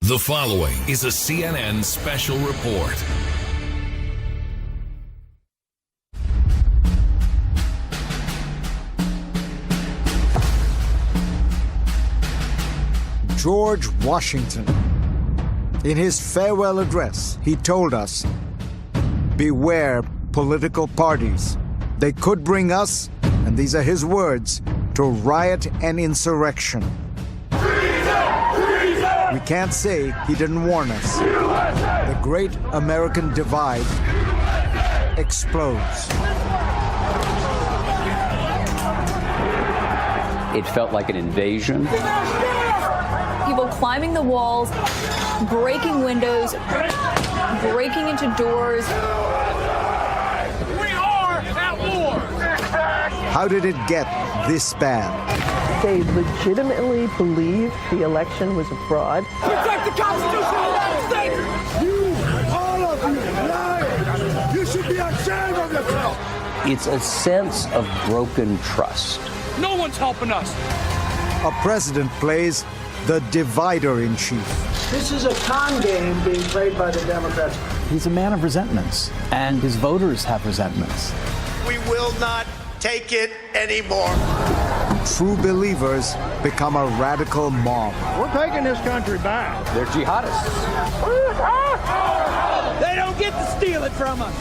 The following is a CNN special report. George Washington. In his farewell address, he told us, "Beware political parties. They could bring us," and these are his words, "to riot and insurrection." We can't say he didn't warn us. The great American divide explodes. It felt like an invasion. People climbing the walls, breaking windows, breaking into doors. We are at war! How did it get this bad? They legitimately believed the election was a fraud. Protect the Constitution of the United States! You, all of you, liars! You should be ashamed of yourself! It's a sense of broken trust. No one's helping us! A president plays the divider-in-chief. This is a con game being played by the Democrats. He's a man of resentments, and his voters have resentments. We will not take it anymore. True believers become a radical mob. We're taking this country back. They're jihadists. They don't get to steal it from us!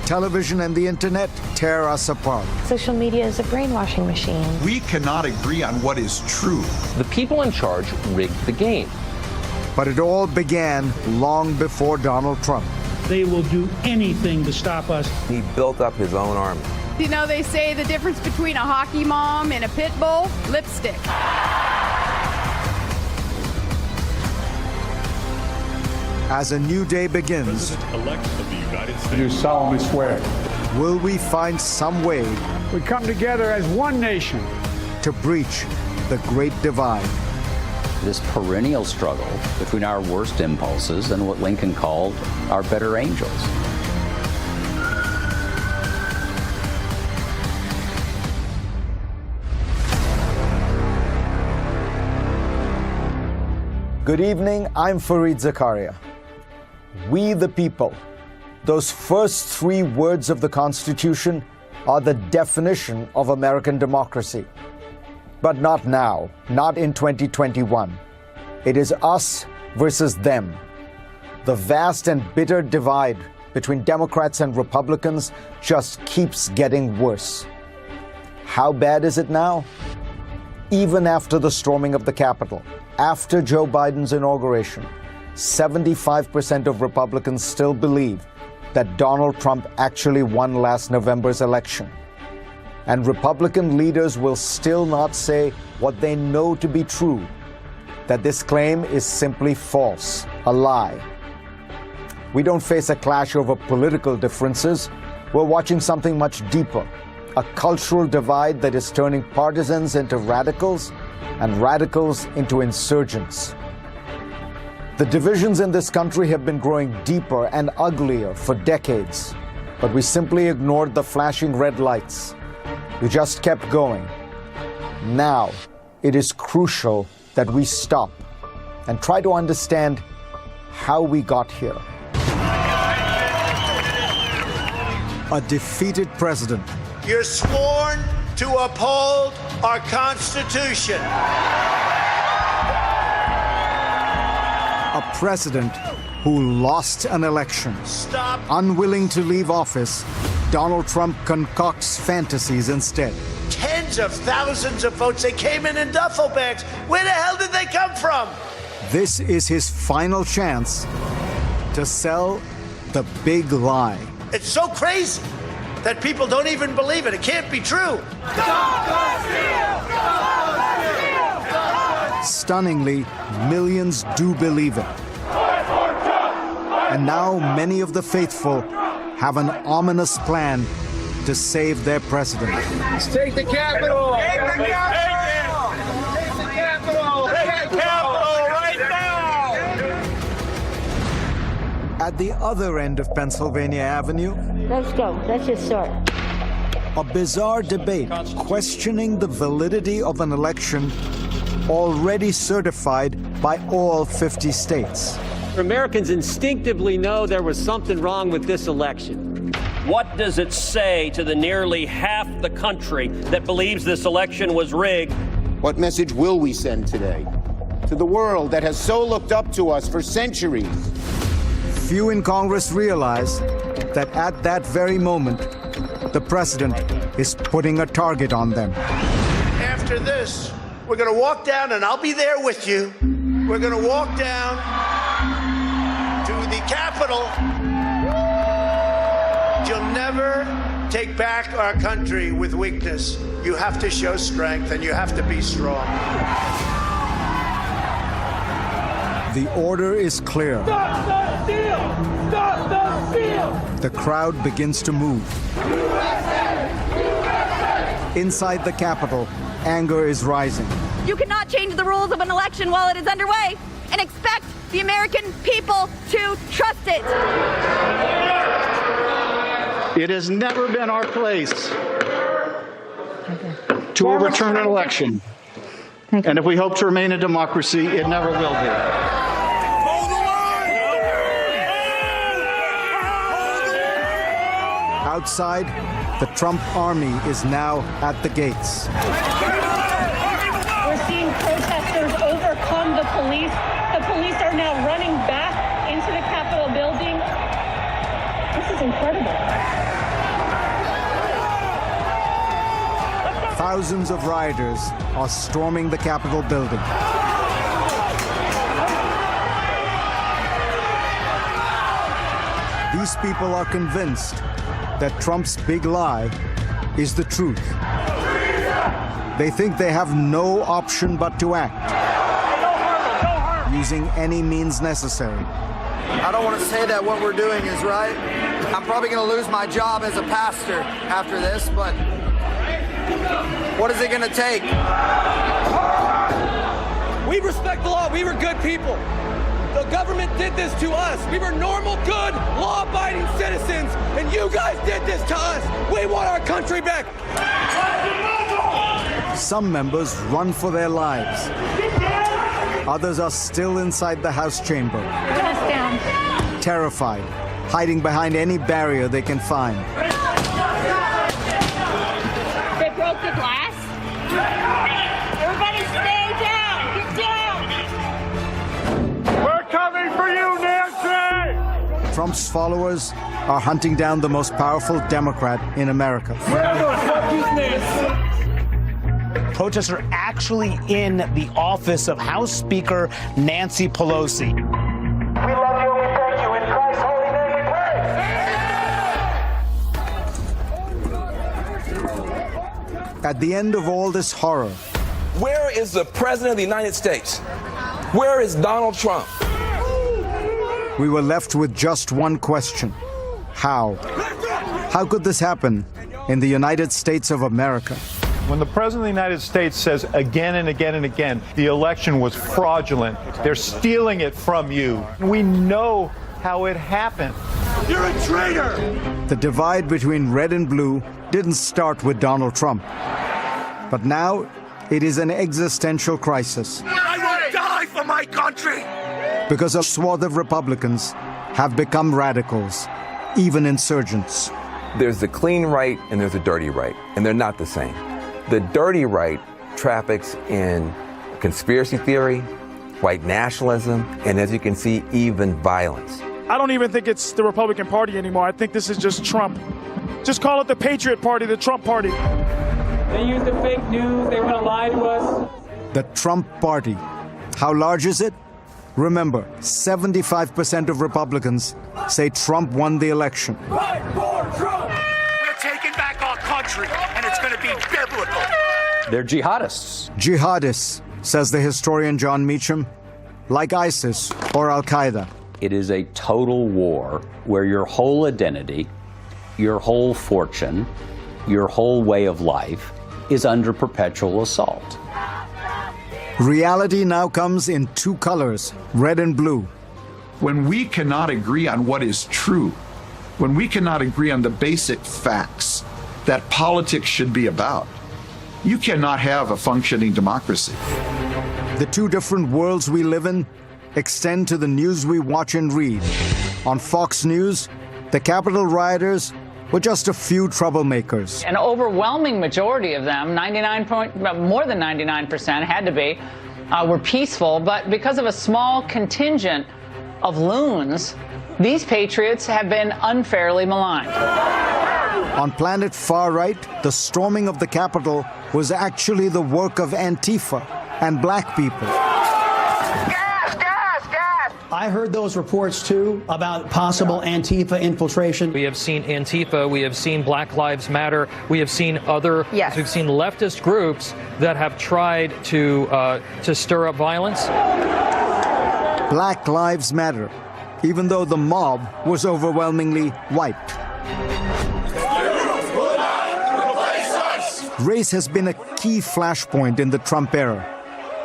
Television and the internet tear us apart. Social media is a brainwashing machine. We cannot agree on what is true. The people in charge rigged the game. But it all began long before Donald Trump. They will do anything to stop us. He built up his own army. You know, they say the difference between a hockey mom and a pit bull? Lipstick. As a new day begins, President-elect of the United States. Do solemnly swear. will we find some way We come together as one nation to breach the Great Divide? This perennial struggle between our worst impulses and what Lincoln called our better angels. Good evening, I'm Fareed Zakaria. We the people, those first three words of the Constitution are the definition of American democracy. But not now, not in 2021. It is us versus them. The vast and bitter divide between Democrats and Republicans just keeps getting worse. How bad is it now? Even after the storming of the Capitol, after Joe Biden's inauguration, 75% of Republicans still believe that Donald Trump actually won last November's election. And Republican leaders will still not say what they know to be true, that this claim is simply false, a lie. We don't face a clash over political differences. We're watching something much deeper, a cultural divide that is turning partisans into radicals and radicals into insurgents. The divisions in this country have been growing deeper and uglier for decades, but we simply ignored the flashing red lights. We just kept going. Now, it is crucial that we stop and try to understand how we got here. A defeated president. You're sworn to uphold our Constitution. A president who lost an election. Stop. Unwilling to leave office, Donald Trump concocts fantasies instead. Tens of thousands of votes. They came in duffel bags. Where the hell did they come from? This is his final chance to sell the big lie. It's so crazy that people don't even believe it. It can't be true. Stunningly, millions do believe it. And now many of the faithful have an ominous plan to save their president. Let's take the Capitol! Take the Capitol! Take the Capitol! Take the Capitol right now! At the other end of Pennsylvania Avenue, Let's go. Let's just start. a bizarre debate questioning the validity of an election already certified by all 50 states. Americans instinctively know there was something wrong with this election. What does it say to the nearly half the country that believes this election was rigged? What message will we send today to the world that has so looked up to us for centuries? Few in Congress realize that at that very moment, the president is putting a target on them. After this, we're going to walk down, and I'll be there with you. We're going to walk down to the Capitol. You'll never take back our country with weakness. You have to show strength, and you have to be strong. The order is clear. Stop the steal! Stop the steal! The crowd begins to move. Inside the Capitol, anger is rising. You cannot change the rules of an election while it is underway and expect the American people to trust it. It has never been our place to overturn an election. And if we hope to remain a democracy, it never will be. Outside, the Trump army is now at the gates. We're seeing protesters overcome the police. The police are now running back into the Capitol building. This is incredible. Thousands of rioters are storming the Capitol building. These people are convinced that Trump's big lie is the truth. They think they have no option but to act, using any means necessary. I don't want to say that what we're doing is right. I'm probably going to lose my job as a pastor after this, but what is it going to take? We respect the law. We were good people. The government did this to us. We were normal, good, law-abiding citizens, and you guys did this to us. We want our country back. Some members run for their lives. Others are still inside the House chamber, terrified, hiding behind any barrier they can find. They broke the glass. Everybody stay down. Get down. We're coming for you, Nancy! Trump's followers are hunting down the most powerful Democrat in America. Protests are actually in the office of House Speaker Nancy Pelosi. We love you and we thank you. In Christ's holy name we pray. At the end of all this horror, where is the President of the United States? Where is Donald Trump? we were left with just one question. How? How could this happen in the United States of America? When the President of the United States says again and again and again, the election was fraudulent, they're stealing it from you, we know how it happened. You're a traitor! The divide between red and blue didn't start with Donald Trump. But now it is an existential crisis. I will die for my country! Because a swath of Republicans have become radicals, even insurgents. There's the clean right and there's the dirty right, and they're not the same. The dirty right traffics in conspiracy theory, white nationalism, and as you can see, even violence. I don't even think it's the Republican Party anymore. I think this is just Trump. Just call it the Patriot Party, the Trump Party. They use the fake news. They want to lie to us. The Trump Party. How large is it? Remember, 75% of Republicans say Trump won the election. Fight for Trump! We're taking back our country, and it's going to be biblical. They're jihadists. Jihadists, says the historian John Meacham, like ISIS or Al-Qaeda. It is a total war where your whole identity, your whole fortune, your whole way of life is under perpetual assault. Reality now comes in two colors, red and blue. When we cannot agree on what is true, when we cannot agree on the basic facts that politics should be about, you cannot have a functioning democracy. The two different worlds we live in extend to the news we watch and read. On Fox News, the Capitol rioters were just a few troublemakers. An overwhelming majority of them, more than 99% had to be, were peaceful, but because of a small contingent of loons, these patriots have been unfairly maligned. On Planet Far Right, the storming of the Capitol was actually the work of Antifa and black people. I heard those reports, too, about possible Antifa infiltration. We have seen Antifa, we have seen Black Lives Matter, we have seen we've seen leftist groups that have tried to stir up violence. Black Lives Matter, even though the mob was overwhelmingly white. Race has been a key flashpoint in the Trump era.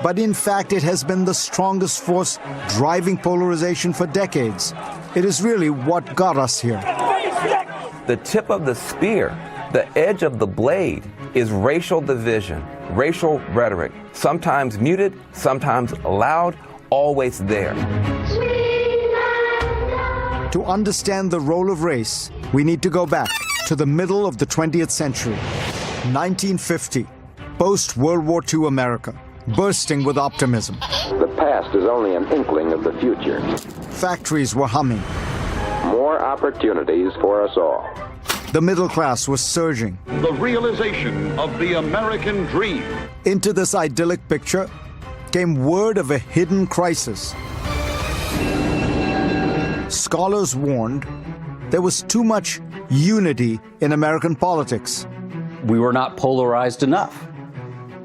But in fact, it has been the strongest force driving polarization for decades. It is really what got us here. The tip of the spear, the edge of the blade, is racial division, racial rhetoric, sometimes muted, sometimes loud, always there. To understand the role of race, we need to go back to the middle of the 20th century, 1950, post-World War II America. Bursting with optimism. The past is only an inkling of the future. Factories were humming. More opportunities for us all. The middle class was surging. The realization of the American dream. Into this idyllic picture came word of a hidden crisis. Scholars warned there was too much unity in American politics. We were not polarized enough.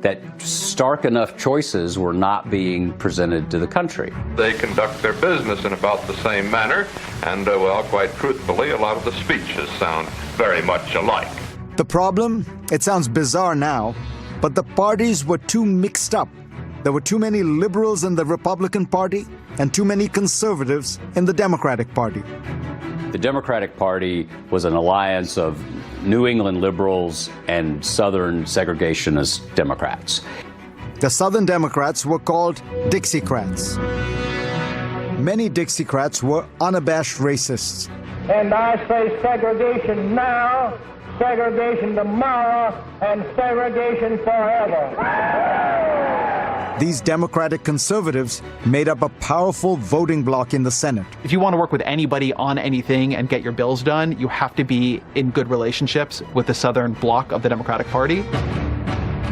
That stark enough choices were not being presented to the country. They conduct their business in about the same manner, and, well, quite truthfully, a lot of the speeches sound very much alike. The problem? It sounds bizarre now, but the parties were too mixed up. There were too many liberals in the Republican Party and too many conservatives in the Democratic Party. The Democratic Party was an alliance of New England liberals and Southern segregationist Democrats. The Southern Democrats were called Dixiecrats. Many Dixiecrats were unabashed racists. And I say segregation now, segregation tomorrow, and segregation forever. These Democratic conservatives made up a powerful voting bloc in the Senate. If you want to work with anybody on anything and get your bills done, you have to be in good relationships with the Southern bloc of the Democratic Party.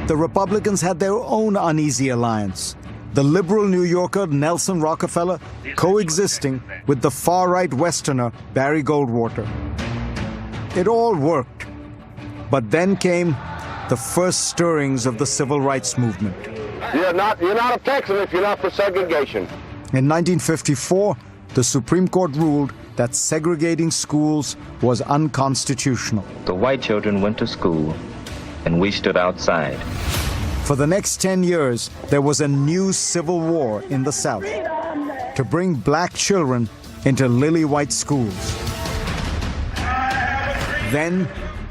The Republicans had their own uneasy alliance. The liberal New Yorker Nelson Rockefeller coexisting with the far-right Westerner Barry Goldwater. It all worked. But then came the first stirrings of the civil rights movement. You're not a Texan if you're not for segregation. In 1954, the Supreme Court ruled that segregating schools was unconstitutional. The white children went to school, and we stood outside. For the next 10 years, there was a new civil war in the South to bring black children into lily-white schools. Then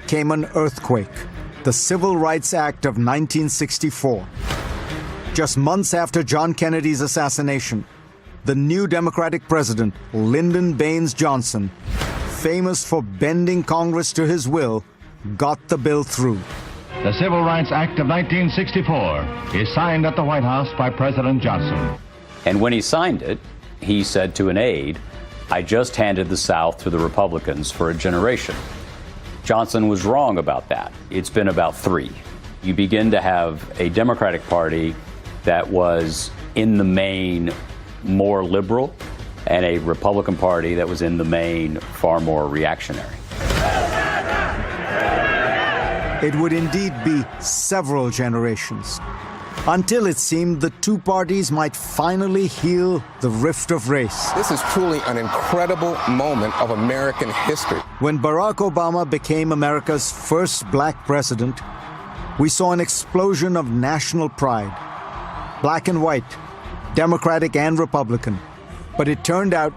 came an earthquake, the Civil Rights Act of 1964. Just months after John Kennedy's assassination, the new Democratic president, Lyndon Baines Johnson, famous for bending Congress to his will, got the bill through. The Civil Rights Act of 1964 is signed at the White House by President Johnson. And when he signed it, he said to an aide, "I just handed the South to the Republicans for a generation." Johnson was wrong about that. It's been about 3. You begin to have a Democratic Party that was in the main more liberal and a Republican Party that was in the main far more reactionary. It would indeed be several generations, until it seemed the two parties might finally heal the rift of race. This is truly an incredible moment of American history. When Barack Obama became America's first black president, we saw an explosion of national pride. Black and white, Democratic and Republican. But it turned out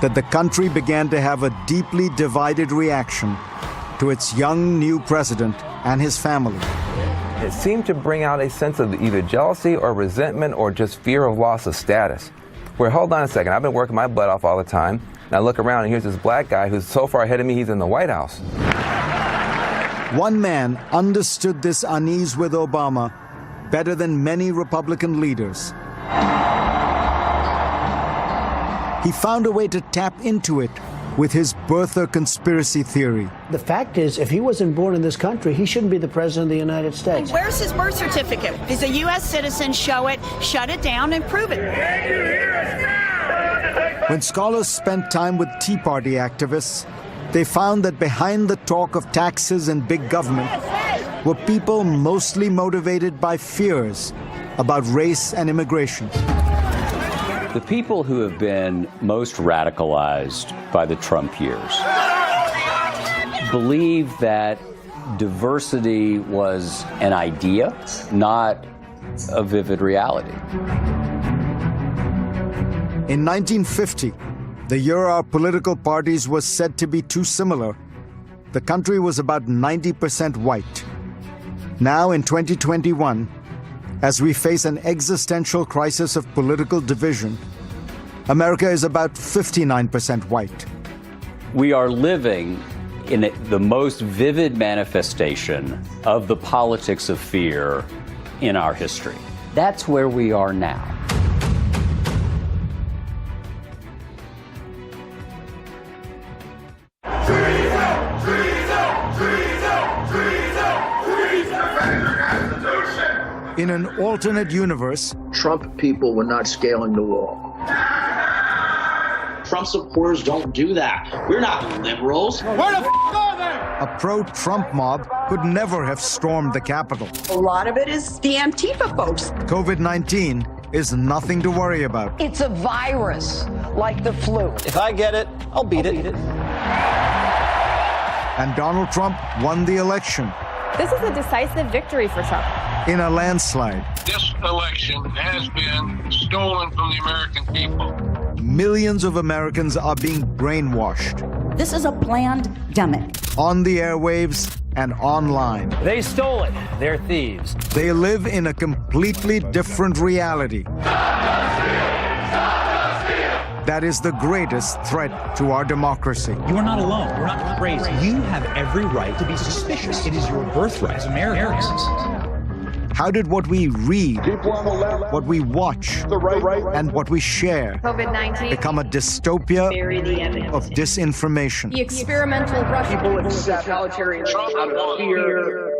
that the country began to have a deeply divided reaction to its young new president and his family. It seemed to bring out a sense of either jealousy or resentment or just fear of loss of status. Where, hold on a second, I've been working my butt off all the time, and I look around and here's this black guy who's so far ahead of me, he's in the White House. One man understood this unease with Obama better than many Republican leaders. He found a way to tap into it with his birther conspiracy theory. The fact is, if he wasn't born in this country, he shouldn't be the president of the United States. Where's his birth certificate? He's a U.S. citizen. Show it, shut it down, and prove it. When scholars spent time with Tea Party activists, they found that behind the talk of taxes and big government were people mostly motivated by fears about race and immigration. The people who have been most radicalized by the Trump years believe that diversity was an idea, not a vivid reality. In 1950, the year our political parties were said to be too similar, the country was about 90% white. Now in 2021, as we face an existential crisis of political division, America is about 59% white. We are living in the most vivid manifestation of the politics of fear in our history. That's where we are now. In an alternate universe, Trump people were not scaling the wall. Trump supporters don't do that. We're not liberals. Where the are they? A pro-Trump mob could never have stormed the Capitol. A lot of it is the Antifa folks. COVID-19 is nothing to worry about. It's a virus, like the flu. If I get it, I'll beat it. And Donald Trump won the election. This is a decisive victory for Trump. In a landslide. This election has been stolen from the American people. Millions of Americans are being brainwashed. This is a planned pandemic. On the airwaves and online. They stole it. They're thieves. They live in a completely different reality. That is the greatest threat to our democracy. You are not alone. You're not crazy. You have every right to be suspicious. It is your birthright as Americans. How did what we read, what we watch, and what we share COVID-19 become a dystopia of disinformation? The experimental Russian people accept totalitarian fear.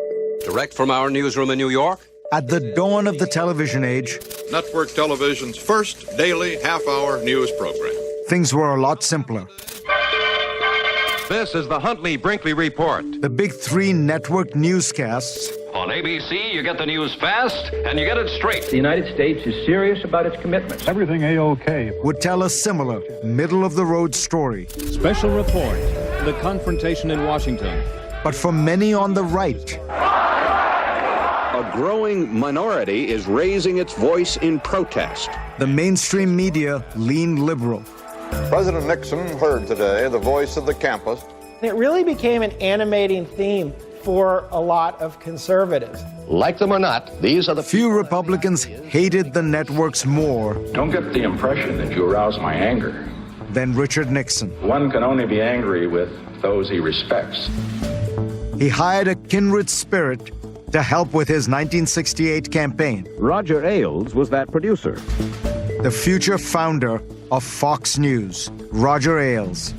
Direct from our newsroom in New York. At the dawn of the television age, Network Television's first daily half-hour news program. Things were a lot simpler. This is the Huntley-Brinkley Report. The big three network newscasts. On ABC, you get the news fast and you get it straight. The United States is serious about its commitments. Everything A-OK. Would tell a similar, middle-of-the-road story. Special report, the confrontation in Washington. But for many on the right, a growing minority is raising its voice in protest. The mainstream media leaned liberal. President Nixon heard today the voice of the campus. It really became an animating theme for a lot of conservatives. Like them or not, these are the few Republicans hated the networks more. Don't get the impression that you arouse my anger. Than Richard Nixon. One can only be angry with those he respects. He hired a kindred spirit to help with his 1968 campaign. Roger Ailes was that producer. The future founder of Fox News, Roger Ailes.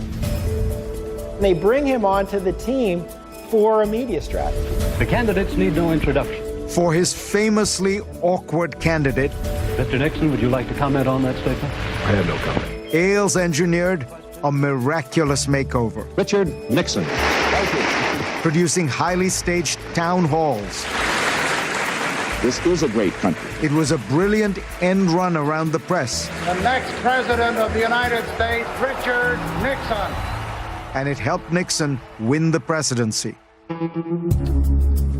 They bring him onto the team for a media strategy. The candidates need no introduction. For his famously awkward candidate. Mr. Nixon, would you like to comment on that statement? I have no comment. Ailes engineered a miraculous makeover. Richard Nixon. Thank you. Producing highly staged town halls. This is a great country. It was a brilliant end run around the press. The next president of the United States, Richard Nixon. And it helped Nixon win the presidency.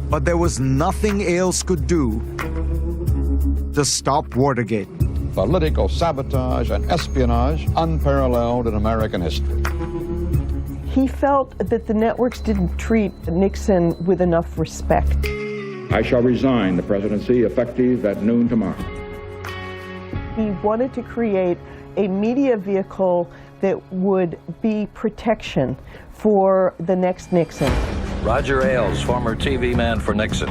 But there was nothing Ailes could do to stop Watergate. Political sabotage and espionage unparalleled in American history. He felt that the networks didn't treat Nixon with enough respect. I shall resign the presidency effective at noon tomorrow. He wanted to create a media vehicle that would be protection for the next Nixon. Roger Ailes, former TV man for Nixon.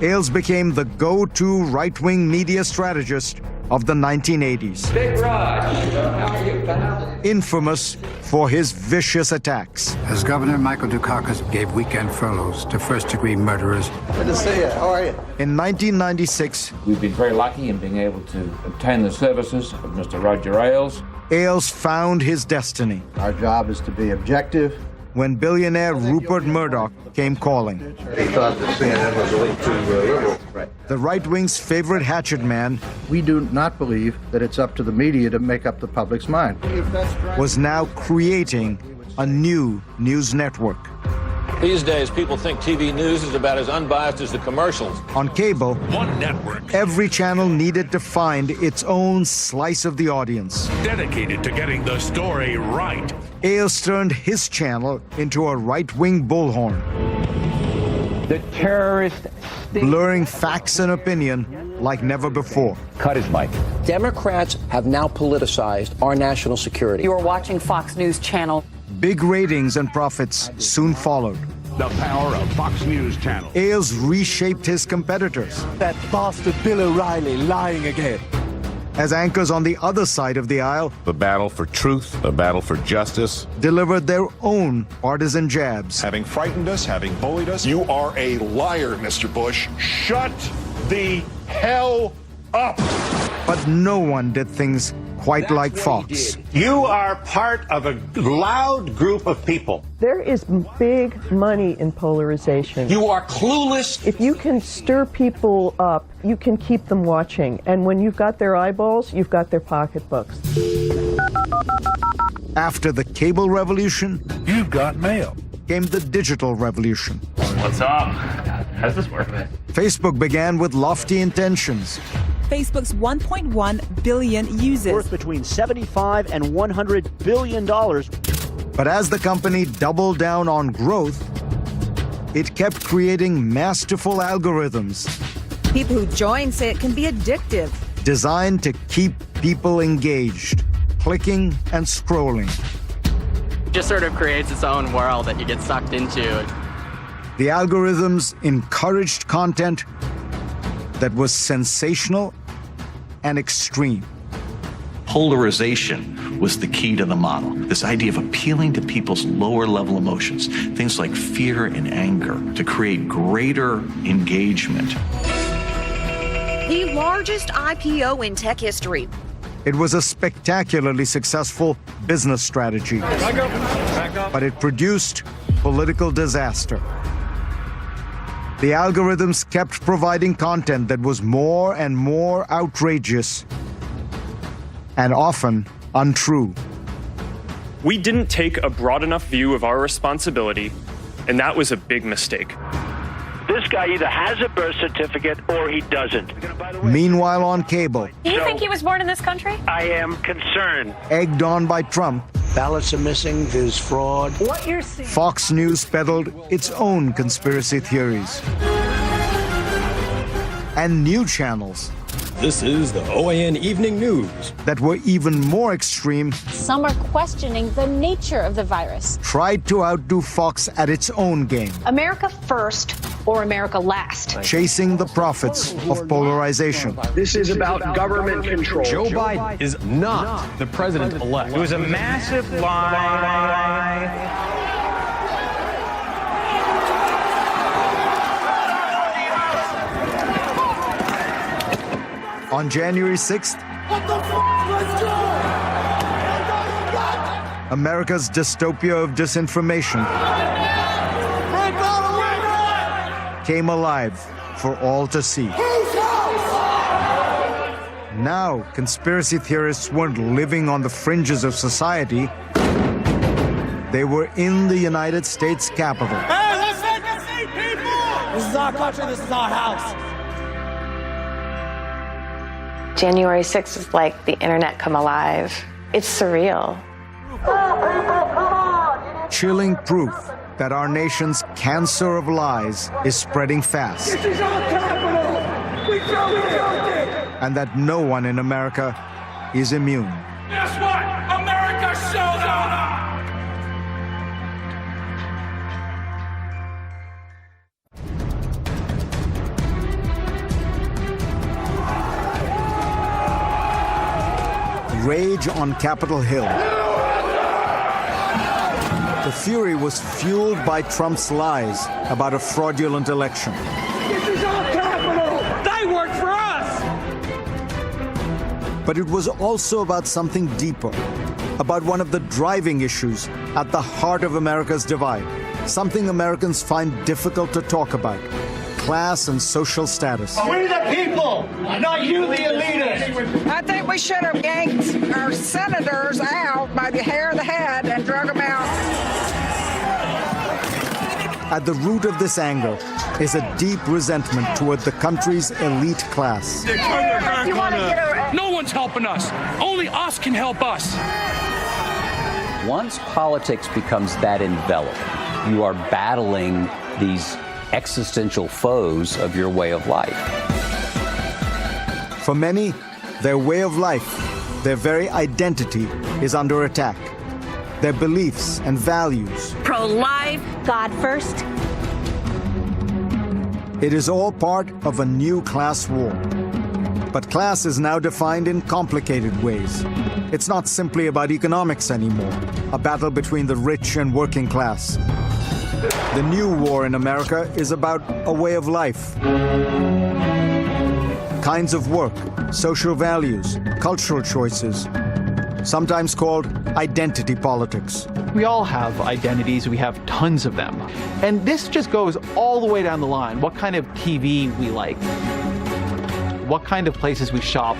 Ailes became the go-to right-wing media strategist of the 1980s. Big Raj, how are you, pal? Infamous for his vicious attacks. As Governor Michael Dukakis gave weekend furloughs to first-degree murderers. Good to see you. How are you? In 1996, we've been very lucky in being able to obtain the services of Mr. Roger Ailes. Ailes found his destiny. Our job is to be objective. When billionaire Rupert Murdoch came calling. He thought that CNN was a little too liberal. The right wing's favorite hatchet man. We do not believe that it's up to the media to make up the public's mind. Was now creating a new news network. These days, people think TV news is about as unbiased as the commercials. On cable, one network. Every channel needed to find its own slice of the audience. Dedicated to getting the story right. Ailes turned his channel into a right-wing bullhorn. The terrorist blurring facts and opinion like never before. Cut his mic. Democrats have now politicized our national security. You are watching Fox News Channel. Big ratings and profits soon followed. The power of Fox News Channel. Ailes reshaped his competitors. That bastard Bill O'Reilly lying again. As anchors on the other side of the aisle, the battle for truth, the battle for justice, delivered their own partisan jabs. Having frightened us, having bullied us. You are a liar, Mr. Bush. Shut the hell up. But no one did things quite like Fox. You are part of a loud group of people. There is big money in polarization. You are clueless. If you can stir people up, you can keep them watching. And when you've got their eyeballs, you've got their pocketbooks. After the cable revolution, you've got mail. Came the digital revolution. What's up? How's this work? Facebook began with lofty intentions. Facebook's 1.1 billion users. Worth between $75 and $100 billion. But as the company doubled down on growth, it kept creating masterful algorithms. People who join say it can be addictive. Designed to keep people engaged, clicking and scrolling. Just sort of creates its own world that you get sucked into. The algorithms encouraged content that was sensational and extreme. Polarization was the key to the model. This idea of appealing to people's lower level emotions, things like fear and anger, to create greater engagement. The largest IPO in tech history. It was a spectacularly successful business strategy, but it produced political disaster. The algorithms kept providing content that was more and more outrageous and often untrue. We didn't take a broad enough view of our responsibility, and that was a big mistake. This guy either has a birth certificate or he doesn't. Meanwhile, on cable, do you think he was born in this country? I am concerned. Egged on by Trump, ballots are missing, there's fraud. What you're seeing. Fox News peddled its own conspiracy theories. And new channels. This is the OAN Evening News. That were even more extreme. Some are questioning the nature of the virus. Tried to outdo Fox at its own game. America first or America last. Chasing the profits of polarization. This is about government control. Joe Biden is not the president-elect. It was a massive lie. On January 6th, America's dystopia of disinformation came alive for all to see. Now, conspiracy theorists weren't living on the fringes of society. They were in the United States Capitol. Hey, let's take a seat, people! This is our country, this is our house. January 6th is like the internet come alive. It's surreal. Chilling proof that our nation's cancer of lies is spreading fast. This is our capital! We killed it! And that no one in America is immune. Guess what? America showed up! Rage on Capitol Hill. The fury was fueled by Trump's lies about a fraudulent election. This is our capital! They work for us! But it was also about something deeper, about one of the driving issues at the heart of America's divide, something Americans find difficult to talk about: class and social status. We the people, not you the elitists! I think we should have yanked our senators out by the hair of the head and drug them out. At the root of this anger is a deep resentment toward the country's elite class. They turn their back on us. No one's helping us. Only us can help us. Once politics becomes that enveloped, you are battling these existential foes of your way of life. For many, their way of life, their very identity, is under attack. Their beliefs and values. Pro-life, God first. It is all part of a new class war. But class is now defined in complicated ways. It's not simply about economics anymore, a battle between the rich and working class. The new war in America is about a way of life. Kinds of work, social values, cultural choices, sometimes called identity politics. We all have identities, we have tons of them. And this just goes all the way down the line. What kind of TV we like, what kind of places we shop.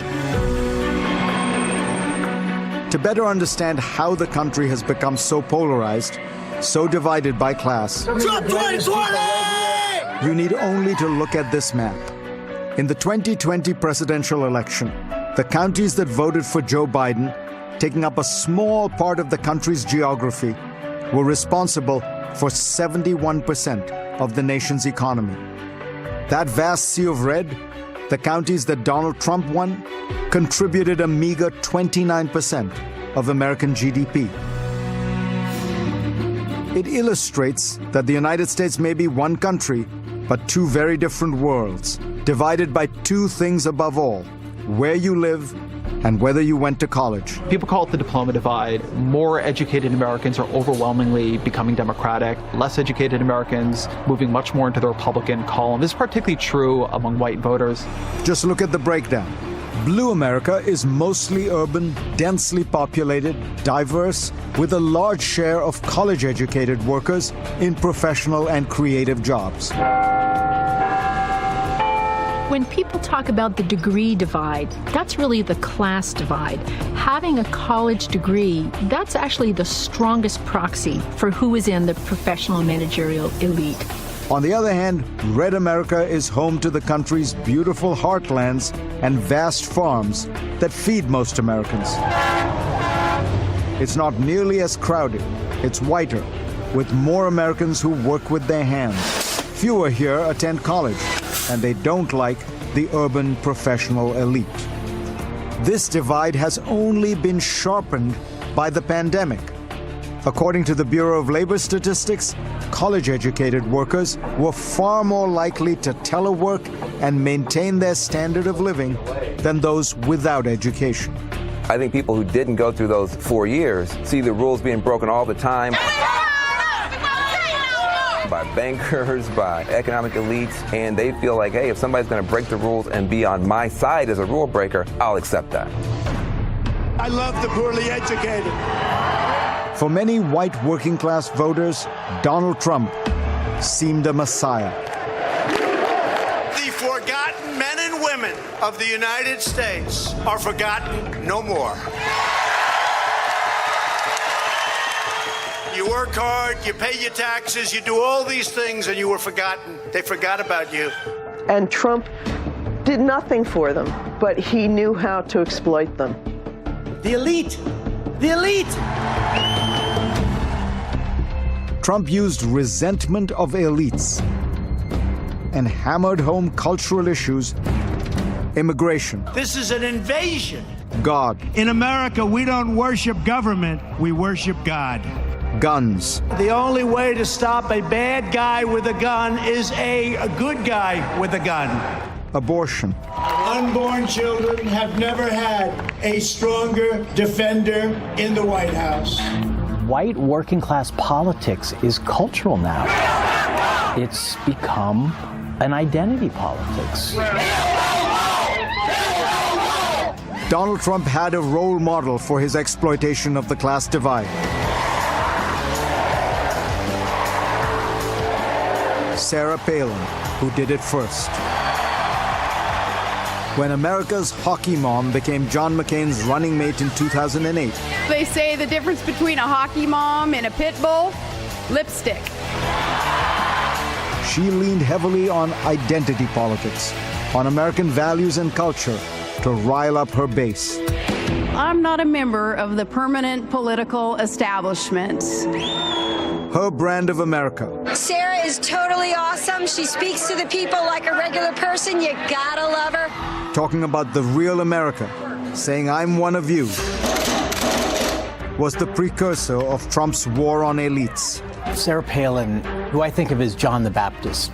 To better understand how the country has become so polarized, so divided by class, Trump 2020! you need only to look at this map. In the 2020 presidential election, the counties that voted for Joe Biden, taking up a small part of the country's geography, were responsible for 71% of the nation's economy. That vast sea of red, the counties that Donald Trump won, contributed a meager 29% of American GDP. It illustrates that the United States may be one country, but two very different worlds, divided by two things above all: where you live and whether you went to college. People call it the diploma divide. More educated Americans are overwhelmingly becoming Democratic. Less educated Americans moving much more into the Republican column. This is particularly true among white voters. Just look at the breakdown. Blue America is mostly urban, densely populated, diverse, with a large share of college-educated workers in professional and creative jobs. When people talk about the degree divide, that's really the class divide. Having a college degree, that's actually the strongest proxy for who is in the professional and managerial elite. On the other hand, red America is home to the country's beautiful heartlands and vast farms that feed most Americans. It's not nearly as crowded. It's whiter, with more Americans who work with their hands. Fewer here attend college, and they don't like the urban professional elite. This divide has only been sharpened by the pandemic. According to the Bureau of Labor Statistics, college-educated workers were far more likely to telework and maintain their standard of living than those without education. I think people who didn't go through those 4 years see the rules being broken all the time by bankers, by economic elites, and they feel like, hey, if somebody's going to break the rules and be on my side as a rule breaker, I'll accept that. I love the poorly educated. For many white working-class voters, Donald Trump seemed a messiah. The forgotten men and women of the United States are forgotten no more. You work hard, you pay your taxes, you do all these things, and you were forgotten. They forgot about you. And Trump did nothing for them, but he knew how to exploit them. The elite! The elite! Trump used resentment of elites and hammered home cultural issues, immigration, This is an invasion. God, In America, we don't worship government, we worship God. guns, The only way to stop a bad guy with a gun is a good guy with a gun. abortion, Unborn children have never had a stronger defender in the White House. White working class politics is cultural now. It's become an identity politics. Donald Trump had a role model for his exploitation of the class divide. Sarah Palin, who did it first. When America's hockey mom became John McCain's running mate in 2008, They say the difference between a hockey mom and a pit bull? Lipstick. she leaned heavily on identity politics, on American values and culture, to rile up her base. I'm not a member of the permanent political establishment. Her brand of America. Sarah is totally awesome. She speaks to the people like a regular person. You gotta love her. Talking about the real America, saying I'm one of you, was the precursor of Trump's war on elites. Sarah Palin, who I think of as John the Baptist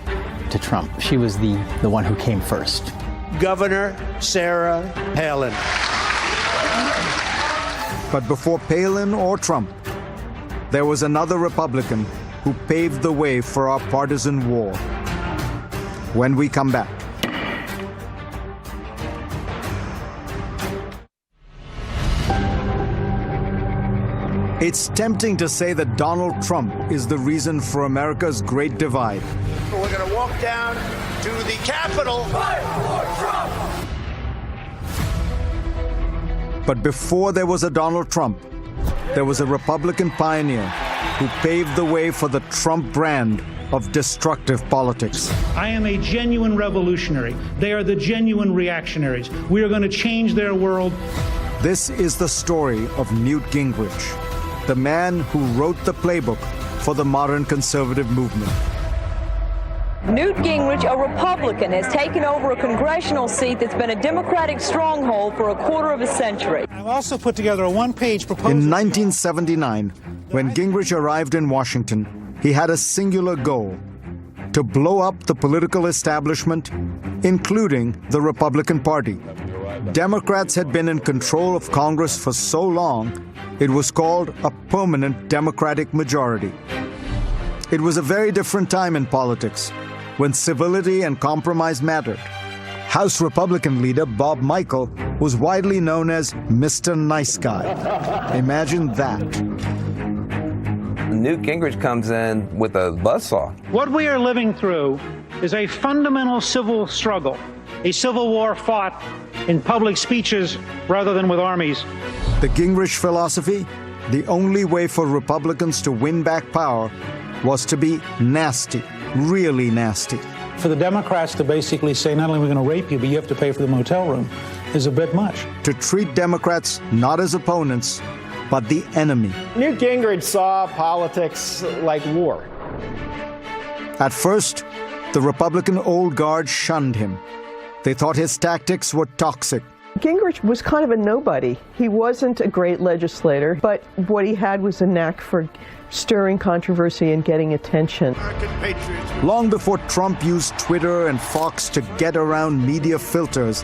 to Trump, she was the one who came first. Governor Sarah Palin. But before Palin or Trump, there was another Republican who paved the way for our partisan war. When we come back. It's tempting to say that Donald Trump is the reason for America's great divide. We're going to walk down to the Capitol. Fight for Trump! But before there was a Donald Trump, there was a Republican pioneer who paved the way for the Trump brand of destructive politics. I am a genuine revolutionary. They are the genuine reactionaries. We are going to change their world. This is the story of Newt Gingrich, the man who wrote the playbook for the modern conservative movement. Newt Gingrich, a Republican, has taken over a congressional seat that's been a Democratic stronghold for a quarter of a century. I've also put together a one-page proposal. In 1979, when Gingrich arrived in Washington, he had a singular goal: to blow up the political establishment, including the Republican Party. Democrats had been in control of Congress for so long, it was called a permanent Democratic majority. It was a very different time in politics, when civility and compromise mattered. House Republican leader Bob Michel was widely known as Mr. Nice Guy. Imagine that. Newt Gingrich comes in with a buzzsaw. What we are living through is a fundamental civil struggle, a civil war fought in public speeches rather than with armies. The Gingrich philosophy, the only way for Republicans to win back power was to be nasty, really nasty. For the Democrats to basically say, not only are we going to rape you, but you have to pay for the motel room, is a bit much. To treat Democrats not as opponents, but the enemy. Newt Gingrich saw politics like war. At first, the Republican old guard shunned him. They thought his tactics were toxic. Gingrich was kind of a nobody. He wasn't a great legislator, but what he had was a knack for stirring controversy and getting attention. Long before Trump used Twitter and Fox to get around media filters,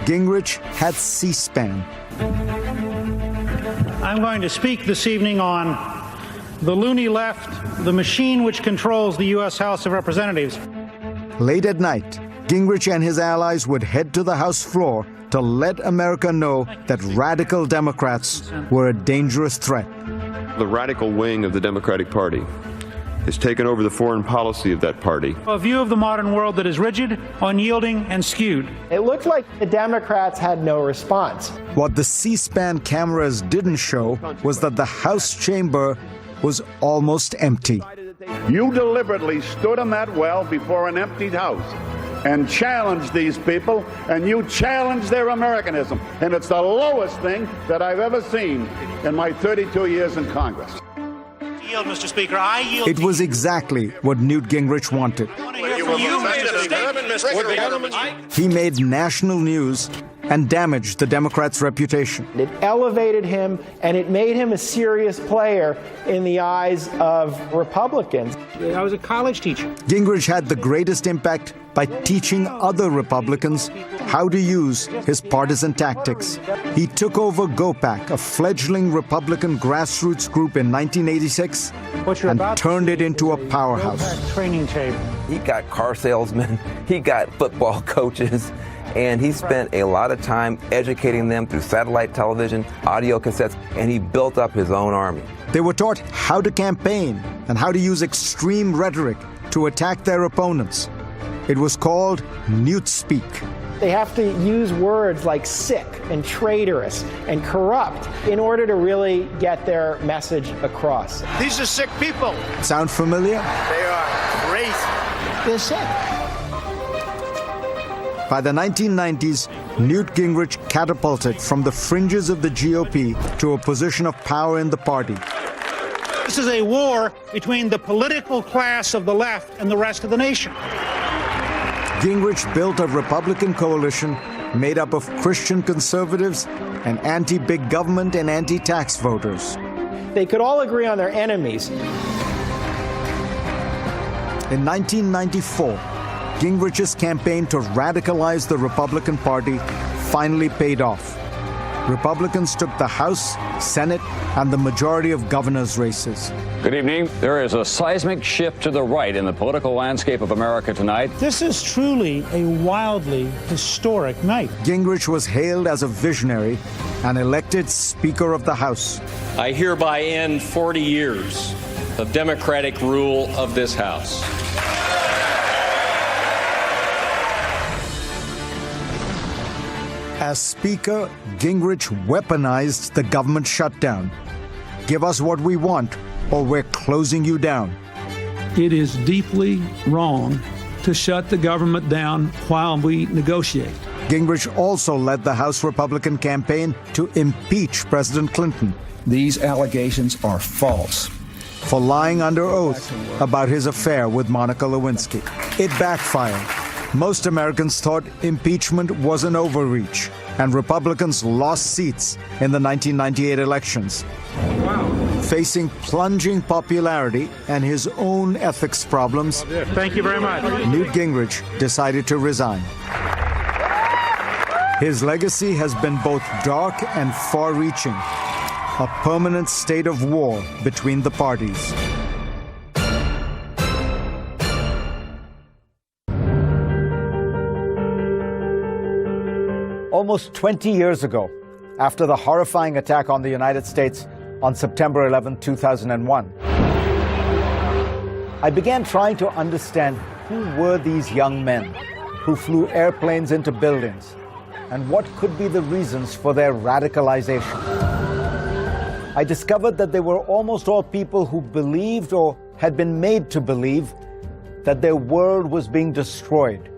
Gingrich had C-SPAN. I'm going to speak this evening on the loony left, the machine which controls the U.S. House of Representatives. Late at night, Gingrich and his allies would head to the House floor to let America know that radical Democrats were a dangerous threat. The radical wing of the Democratic Party has taken over the foreign policy of that party. A view of the modern world that is rigid, unyielding, and skewed. It looked like the Democrats had no response. What the C-SPAN cameras didn't show was that the House chamber was almost empty. You deliberately stood in that well before an emptied house and challenged these people, and you challenged their Americanism. And it's the lowest thing that I've ever seen in my 32 years in Congress. yield, Mr. Speaker. I yield. It was exactly what Newt Gingrich wanted. He made national news and damaged the Democrats' reputation. It elevated him, and it made him a serious player in the eyes of Republicans. I was a college teacher. Gingrich had the greatest impact by teaching other Republicans how to use his partisan tactics. He took over GOPAC, a fledgling Republican grassroots group in 1986, and turned it into a powerhouse. Training table. He got car salesmen, he got football coaches, and he spent a lot of time educating them through satellite television, audio cassettes, and he built up his own army. They were taught how to campaign and how to use extreme rhetoric to attack their opponents. It was called Newt Speak. They have to use words like sick and traitorous and corrupt in order to really get their message across. These are sick people. Sound familiar? They are crazy. They're sick. By the 1990s, Newt Gingrich catapulted from the fringes of the GOP to a position of power in the party. This is a war between the political class of the left and the rest of the nation. Gingrich built a Republican coalition made up of Christian conservatives and anti-big government and anti-tax voters. They could all agree on their enemies. In 1994, Gingrich's campaign to radicalize the Republican Party finally paid off. Republicans took the House, Senate, and the majority of governor's races. Good evening. There is a seismic shift to the right in the political landscape of America tonight. This is truly a wildly historic night. Gingrich was hailed as a visionary and elected Speaker of the House. I hereby end 40 years of Democratic rule of this House. As Speaker, Gingrich weaponized the government shutdown. Give us what we want, or we're closing you down. It is deeply wrong to shut the government down while we negotiate. Gingrich also led the House Republican campaign to impeach President Clinton. These allegations are false. For lying under oath about his affair with Monica Lewinsky. It backfired. Most Americans thought impeachment was an overreach, and Republicans lost seats in the 1998 elections. Facing plunging popularity and his own ethics problems, Thank you very much. Newt Gingrich decided to resign. His legacy has been both dark and far-reaching, a permanent state of war between the parties. Almost 20 years ago, after the horrifying attack on the United States on September 11, 2001, I began trying to understand who were these young men who flew airplanes into buildings and what could be the reasons for their radicalization. I discovered that they were almost all people who believed or had been made to believe that their world was being destroyed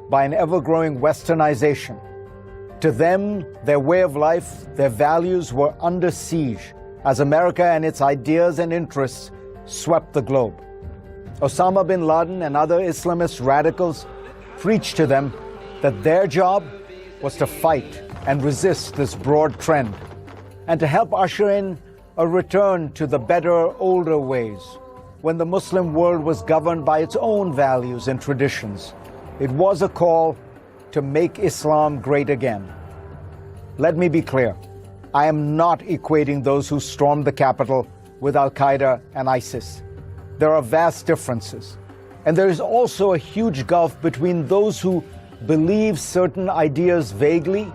by an ever-growing westernization. To them, their way of life, their values were under siege as America and its ideas and interests swept the globe. Osama bin Laden and other Islamist radicals preached to them that their job was to fight and resist this broad trend and to help usher in a return to the better, older ways when the Muslim world was governed by its own values and traditions. It was a call to make Islam great again. Let me be clear. I am not equating those who stormed the Capitol with Al-Qaeda and ISIS. There are vast differences. And there is also a huge gulf between those who believe certain ideas vaguely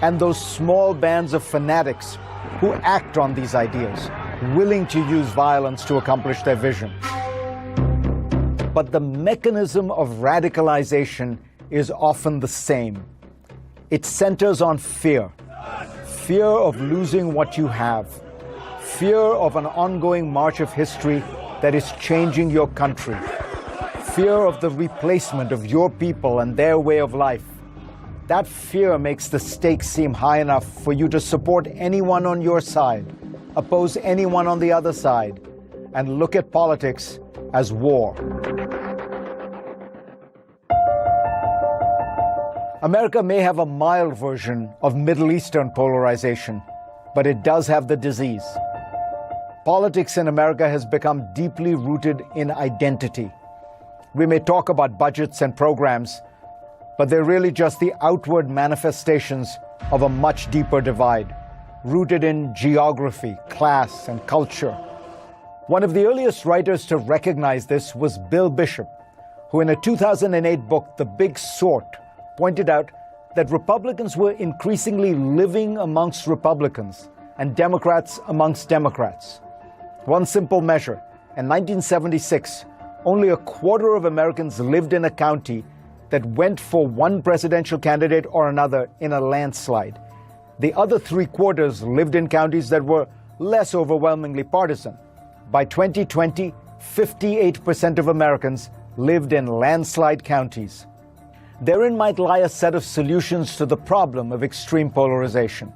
and those small bands of fanatics who act on these ideas, willing to use violence to accomplish their vision. But the mechanism of radicalization is often the same. It centers on fear. Fear of losing what you have. Fear of an ongoing march of history that is changing your country. Fear of the replacement of your people and their way of life. That fear makes the stakes seem high enough for you to support anyone on your side, oppose anyone on the other side, and look at politics as war. America may have a mild version of Middle Eastern polarization, but it does have the disease. Politics in America has become deeply rooted in identity. We may talk about budgets and programs, but they're really just the outward manifestations of a much deeper divide, rooted in geography, class, and culture. One of the earliest writers to recognize this was Bill Bishop, who in a 2008 book, The Big Sort, pointed out that Republicans were increasingly living amongst Republicans and Democrats amongst Democrats. One simple measure, in 1976, only a quarter of Americans lived in a county that went for one presidential candidate or another in a landslide. The other 3/4 lived in counties that were less overwhelmingly partisan. By 2020, 58% of Americans lived in landslide counties. Therein might lie a set of solutions to the problem of extreme polarization,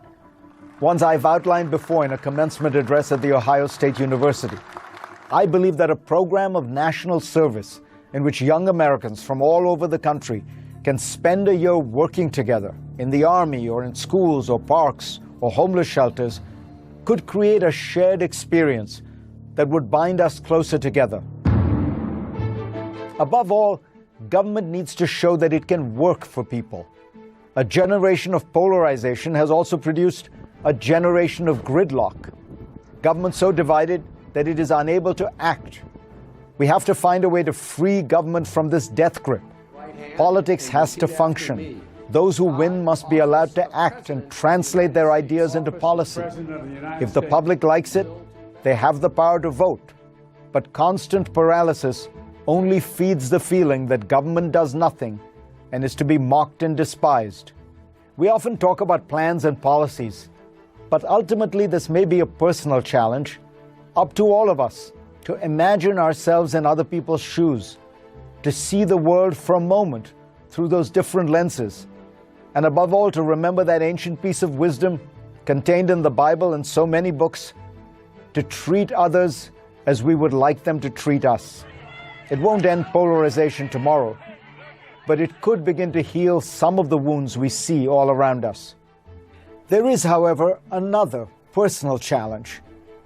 ones I've outlined before in a commencement address at The Ohio State University. I believe that a program of national service in which young Americans from all over the country can spend a year working together in the Army or in schools or parks or homeless shelters could create a shared experience that would bind us closer together. Above all, government needs to show that it can work for people. A generation of polarization has also produced a generation of gridlock. Government so divided that it is unable to act. We have to find a way to free government from this death grip. Politics has to function. Those who win must be allowed to act and translate their ideas into policy. If the public likes it, they have the power to vote. But constant paralysis only feeds the feeling that government does nothing and is to be mocked and despised. We often talk about plans and policies, but ultimately this may be a personal challenge, up to all of us, to imagine ourselves in other people's shoes, to see the world for a moment through those different lenses, and above all to remember that ancient piece of wisdom contained in the Bible and so many books, to treat others as we would like them to treat us. It won't end polarization tomorrow, but it could begin to heal some of the wounds we see all around us. There is, however, another personal challenge.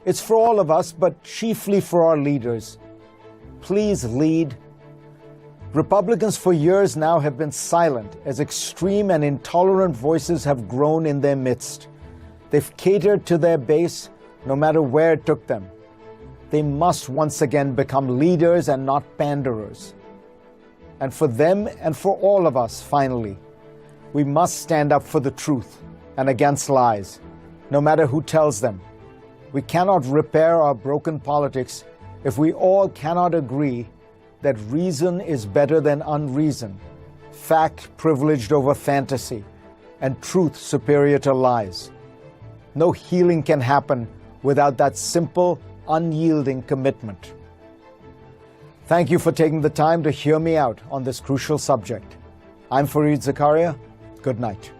It's for all of us, but chiefly for our leaders. Please lead. Republicans for years now have been silent as extreme and intolerant voices have grown in their midst. They've catered to their base no matter where it took them. They must once again become leaders and not panderers. And for them and for all of us, finally, we must stand up for the truth and against lies, no matter who tells them. We cannot repair our broken politics if we all cannot agree that reason is better than unreason, fact privileged over fantasy, and truth superior to lies. No healing can happen without that simple, unyielding commitment. Thank you for taking the time to hear me out on this crucial subject. I'm Fareed Zakaria. Good night.